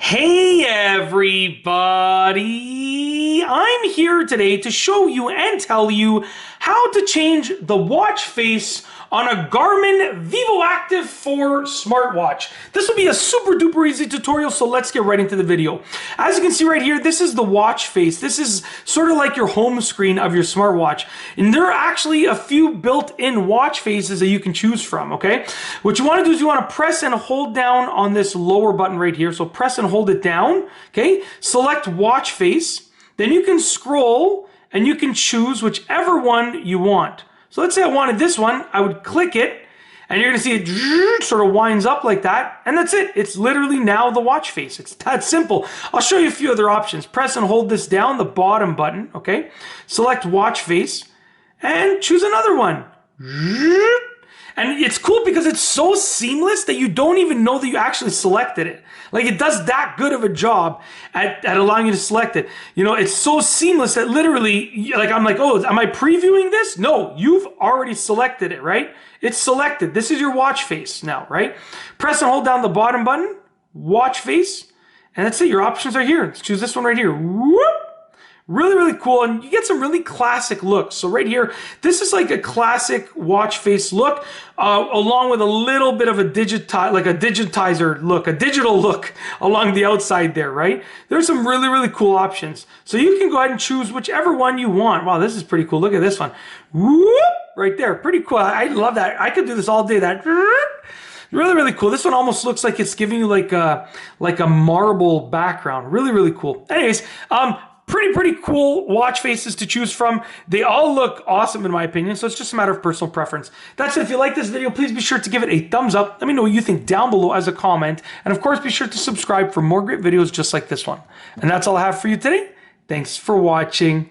Hey everybody! I'm here today to show you and tell you how to change the watch face on a Garmin Vivoactive 4 smartwatch. This will be a super duper easy tutorial, so let's get right into the video. As you can see right here, this is the watch face. This is sort of like your home screen of your smartwatch. And there are actually a few built-in watch faces that you can choose from, okay? What you want to do is you want to press and hold down on this lower button right here. So press and hold it down, okay? Select watch face. Then you can scroll and you can choose whichever one you want. So let's say I wanted this one, I would click it, and you're gonna see it sort of winds up like that, and that's it. It's literally now the watch face. It's that simple. I'll show you a few other options. Press and hold this down, the bottom button, okay? Select watch face, and choose another one. And it's cool because it's so seamless that you don't even know that you actually selected it. Like, it does that good of a job at allowing you to select it. You know, it's so seamless that literally, like, I'm like, oh, am I previewing this? No, you've already selected it, right? It's selected. This is your watch face now, right? Press and hold down the bottom button, watch face, and that's it. Your options are here. Let's choose this one right here. Whoop! Really, really cool, and you get some really classic looks. So right here, this is like a classic watch face look, along with a little bit of a digitizer look, a digital look along the outside there, right? There's some really, really cool options. So you can go ahead and choose whichever one you want. Wow, this is pretty cool. Look at this one. Whoop! Right there, pretty cool. I love that. I could do this all day. That. Really, really cool. This one almost looks like it's giving you like a marble background. Really, really cool. Anyways, pretty cool watch faces to choose from. They all look awesome in my opinion, so it's just a matter of personal preference. That's it. If you like this video, please be sure to give it a thumbs up. Let me know what you think down below as a comment. And of course, be sure to subscribe for more great videos just like this one. And that's all I have for you today. Thanks for watching.